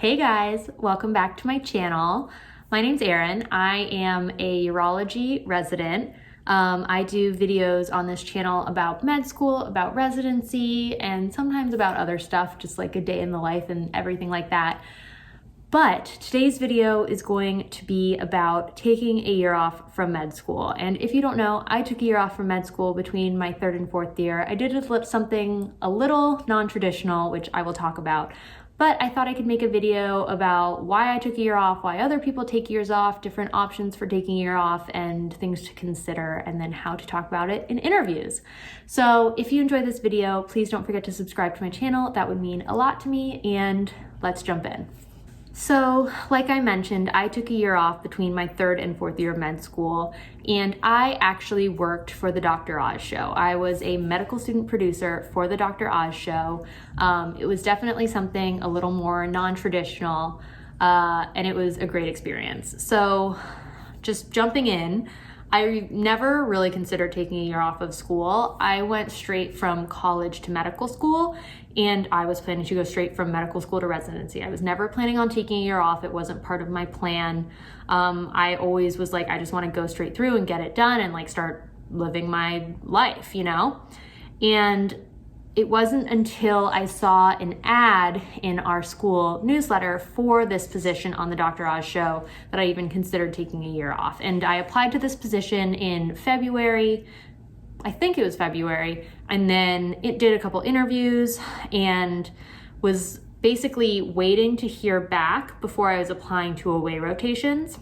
Hey guys, welcome back to my channel. My name's Erin. I am a urology resident. I do videos on this channel about med school, about residency, and sometimes about other stuff, just like a day in the life and everything like that. But today's video is going to be about taking a year off from med school. And if you don't know, I took a year off from med school between my third and fourth year. I did something a little non-traditional, which I will talk about. But I thought I could make a video about why I took a year off, why other people take years off, different options for taking a year off, and things to consider, and then how to talk about it in interviews. So if you enjoyed this video, please don't forget to subscribe to my channel. That would mean a lot to me, and let's jump in. So, like I mentioned, I took a year off between my third and fourth year of med school, and I actually worked for the Dr. Oz show. I was a medical student producer for the Dr. Oz show. It was definitely something a little more non-traditional, and it was a great experience. So, just jumping in, I never really considered taking a year off of school. I went straight from college to medical school, and I was planning to go straight from medical school to residency. I was never planning on taking a year off. It wasn't part of my plan. I always was like, I just want to go straight through and get it done and like start living my life, you know? And it wasn't until I saw an ad in our school newsletter for this position on the Dr. Oz show that I even considered taking a year off. And I applied to this position in February, I think it was February, and then it did a couple interviews and was basically waiting to hear back before I was applying to away rotations,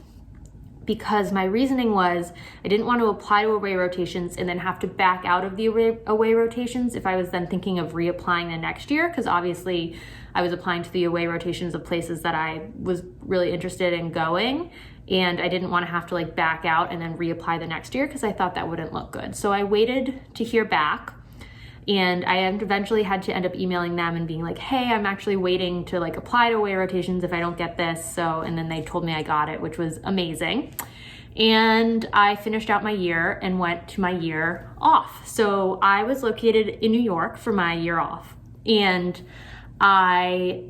because my reasoning was I didn't want to apply to away rotations and then have to back out of the away rotations if I was then thinking of reapplying the next year, because obviously I was applying to the away rotations of places that I was really interested in going, and I didn't want to have to like back out and then reapply the next year because I thought that wouldn't look good. So I waited to hear back, and I eventually had to end up emailing them and being like, hey, I'm actually waiting to like apply to away rotations if I don't get this. So, and then they told me I got it, which was amazing. And I finished out my year and went to my year off. So I was located in New York for my year off, and I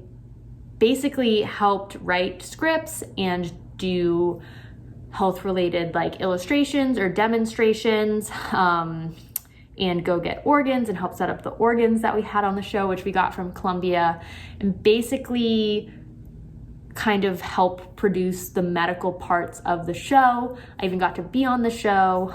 basically helped write scripts and do health related like illustrations or demonstrations, and go get organs and help set up the organs that we had on the show, which we got from Columbia, and basically kind of help produce the medical parts of the show. I even got to be on the show,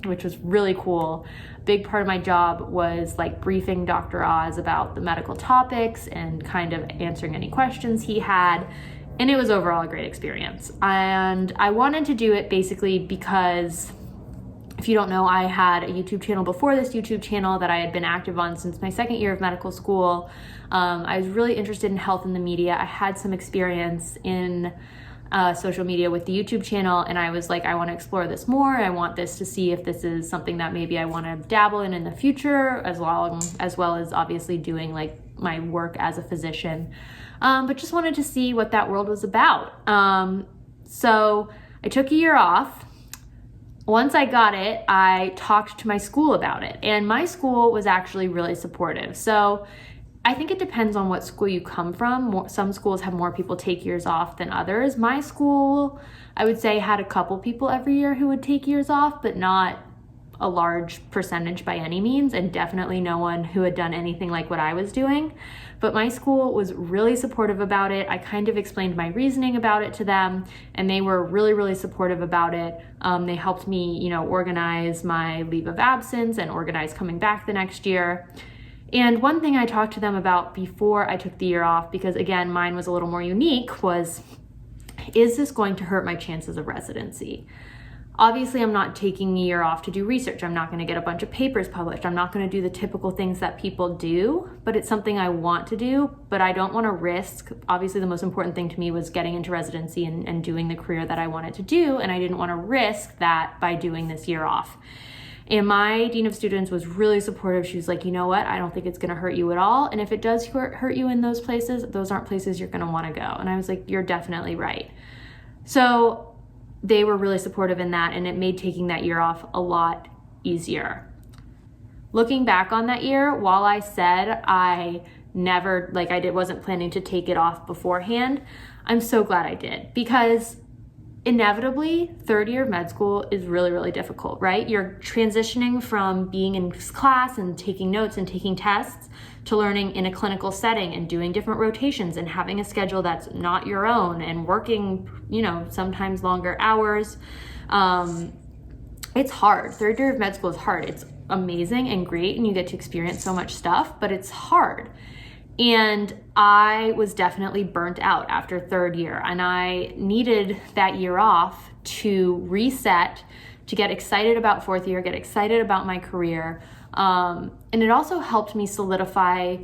which was really cool. A big part of my job was like briefing Dr. Oz about the medical topics and kind of answering any questions he had. And it was overall a great experience. And I wanted to do it basically because, if you don't know, I had a YouTube channel before this YouTube channel that I had been active on since my second year of medical school. I was really interested in health and the media. I had some experience in social media with the YouTube channel, and I was like, I want to explore this more. I want this to see if this is something that maybe I want to dabble in the future, as well as obviously doing like my work as a physician. But just wanted to see what that world was about. So I took a year off. Once I got it, I talked to my school about it, and my school was actually really supportive. So I think it depends on what school you come from. Some schools have more people take years off than others. My school, I would say, had a couple people every year who would take years off, but not a large percentage by any means, and definitely no one who had done anything like what I was doing. But my school was really supportive about it. I kind of explained my reasoning about it to them, and they were really, really supportive about it. They helped me, organize my leave of absence and organize coming back the next year. And one thing I talked to them about before I took the year off, because again, mine was a little more unique, was, is this going to hurt my chances of residency? Obviously, I'm not taking a year off to do research. I'm not going to get a bunch of papers published. I'm not going to do the typical things that people do, but it's something I want to do, but I don't want to risk. Obviously, the most important thing to me was getting into residency and doing the career that I wanted to do, and I didn't want to risk that by doing this year off. And my dean of students was really supportive. She was like, you know what? I don't think it's going to hurt you at all. And if it does hurt you in those places, those aren't places you're going to want to go. And I was like, you're definitely right. So they were really supportive in that, and it made taking that year off a lot easier. Looking back on that year, while I said I never, like wasn't planning to take it off beforehand. I'm so glad I did, because inevitably, third year of med school is really, really difficult, right? You're transitioning from being in class and taking notes and taking tests to learning in a clinical setting and doing different rotations and having a schedule that's not your own and working, sometimes longer hours. It's hard. Third year of med school is hard. It's amazing and great, and you get to experience so much stuff, but it's hard. And I was definitely burnt out after third year, and I needed that year off to reset, to get excited about fourth year, get excited about my career. And it also helped me solidify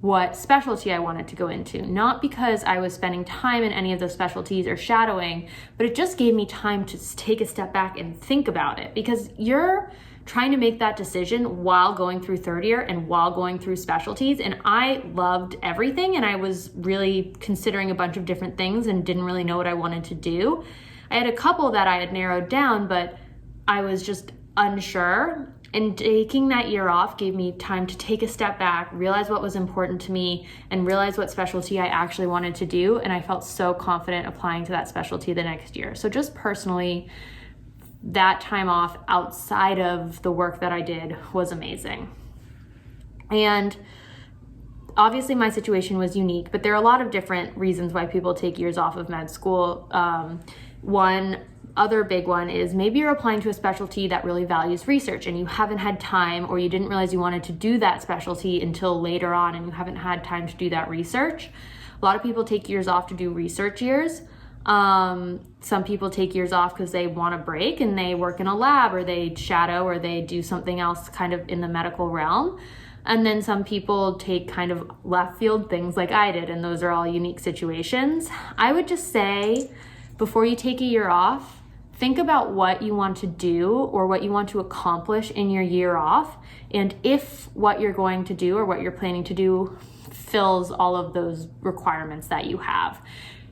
what specialty I wanted to go into. Not because I was spending time in any of those specialties or shadowing, but it just gave me time to take a step back and think about it, because you're trying to make that decision while going through third year and while going through specialties. And I loved everything, and I was really considering a bunch of different things and didn't really know what I wanted to do. I had a couple that I had narrowed down, but I was just unsure. And taking that year off gave me time to take a step back, realize what was important to me, and realize what specialty I actually wanted to do. And I felt so confident applying to that specialty the next year. So just personally, that time off outside of the work that I did was amazing. And obviously my situation was unique, but there are a lot of different reasons why people take years off of med school. One other big one is maybe you're applying to a specialty that really values research and you haven't had time, or you didn't realize you wanted to do that specialty until later on and you haven't had time to do that research. A lot of people take years off to do research years. Some people take years off because they want a break and they work in a lab, or they shadow, or they do something else kind of in the medical realm. And then some people take kind of left field things like I did, and those are all unique situations. I would just say, before you take a year off, think about what you want to do or what you want to accomplish in your year off, and if what you're going to do or what you're planning to do fills all of those requirements that you have.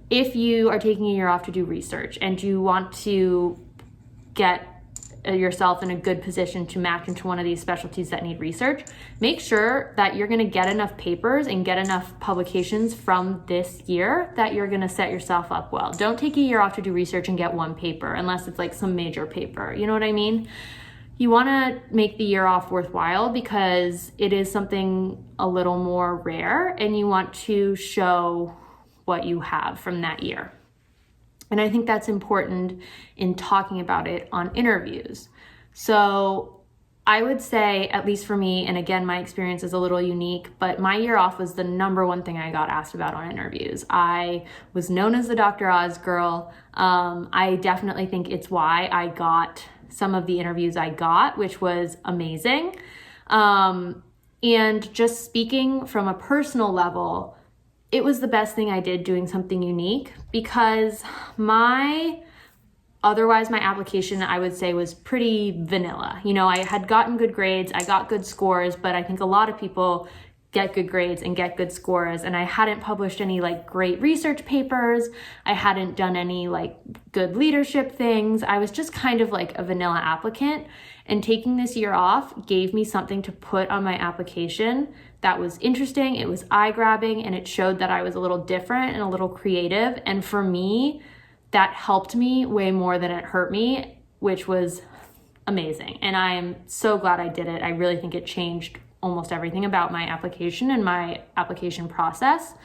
If you are taking a year off to do research and you want to get yourself in a good position to match into one of these specialties that need research, make sure that you're going to get enough papers and get enough publications from this year that you're going to set yourself up well. Don't take a year off to do research and get one paper unless it's like some major paper. You know what I mean? You want to make the year off worthwhile because it is something a little more rare, and you want to show what you have from that year. And I think that's important in talking about it on interviews. So I would say, at least for me, and again, my experience is a little unique, but my year off was the number one thing I got asked about on interviews. I was known as the Dr. Oz girl. I definitely think it's why I got some of the interviews I got, which was amazing. And just speaking from a personal level, it was the best thing I did doing something unique, because my application, I would say, was pretty vanilla. I had gotten good grades, I got good scores, but I think a lot of people get good grades and get good scores, and I hadn't published any great research papers. I hadn't done any good leadership things. I was just kind of a vanilla applicant, and taking this year off gave me something to put on my application that was interesting, it was eye-grabbing, and it showed that I was a little different and a little creative. And for me, that helped me way more than it hurt me, which was amazing. And I am so glad I did it. I really think it changed almost everything about my application and my application process.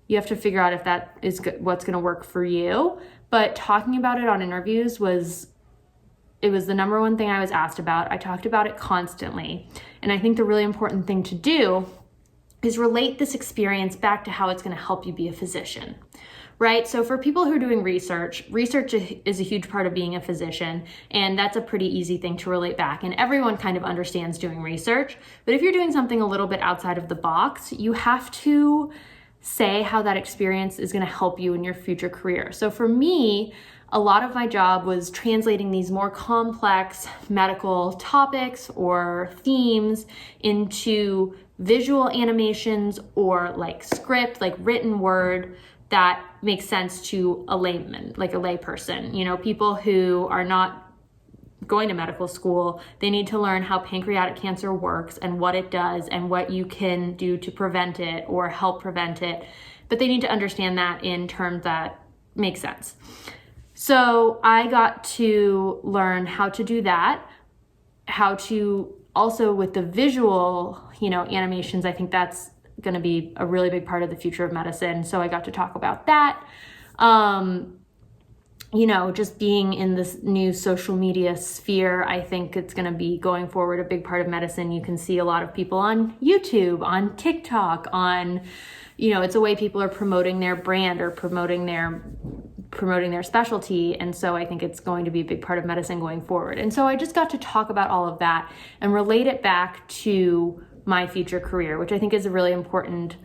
You have to figure out if that is what's going to work for you. But talking about it on interviews was the number one thing I was asked about. I talked about it constantly. And I think the really important thing to do is relate this experience back to how it's going to help you be a physician, right? So for people who are doing research is a huge part of being a physician, and that's a pretty easy thing to relate back. And everyone kind of understands doing research. But if you're doing something a little bit outside of the box, you have to say how that experience is going to help you in your future career. So for me, a lot of my job was translating these more complex medical topics or themes into visual animations or script, written word that makes sense to a layman, a lay person. People who are not going to medical school, they need to learn how pancreatic cancer works and what it does and what you can do to prevent it or help prevent it. But they need to understand that in terms that make sense. So I got to learn how to do that, how to also with the visual, animations. I think that's going to be a really big part of the future of medicine. So I got to talk about that. Just being in this new social media sphere, I think it's going to be going forward a big part of medicine. You can see a lot of people on YouTube, on TikTok, on, it's a way people are promoting their brand or promoting their specialty. And so I think it's going to be a big part of medicine going forward. And so I just got to talk about all of that and relate it back to my future career, which I think is a really important,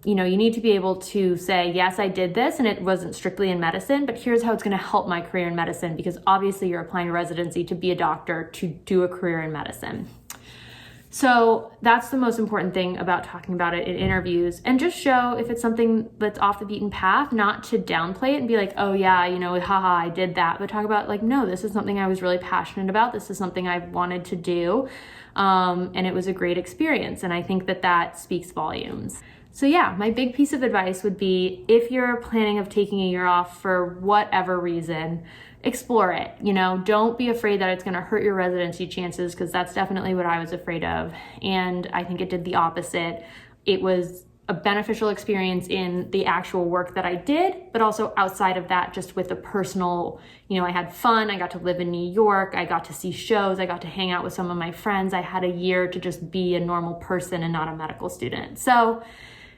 you need to be able to say, yes, I did this and it wasn't strictly in medicine, but here's how it's going to help my career in medicine, because obviously you're applying to residency to be a doctor, to do a career in medicine. So that's the most important thing about talking about it in interviews, and just show if it's something that's off the beaten path, not to downplay it and be like, oh yeah, haha, I did that, but talk about like, no, this is something I was really passionate about. This is something I wanted to do. And it was a great experience. And I think that speaks volumes. So yeah, my big piece of advice would be, if you're planning of taking a year off for whatever reason, explore it. Don't be afraid that it's going to hurt your residency chances, because that's definitely what I was afraid of. And I think it did the opposite. It was a beneficial experience in the actual work that I did, but also outside of that, just with the personal, I had fun. I got to live in New York. I got to see shows. I got to hang out with some of my friends. I had a year to just be a normal person and not a medical student. So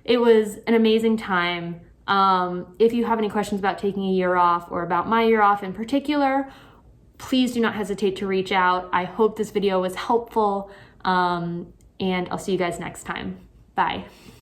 it was an amazing time. If you have any questions about taking a year off or about my year off in particular, please do not hesitate to reach out. I hope this video was helpful, and I'll see you guys next time. Bye.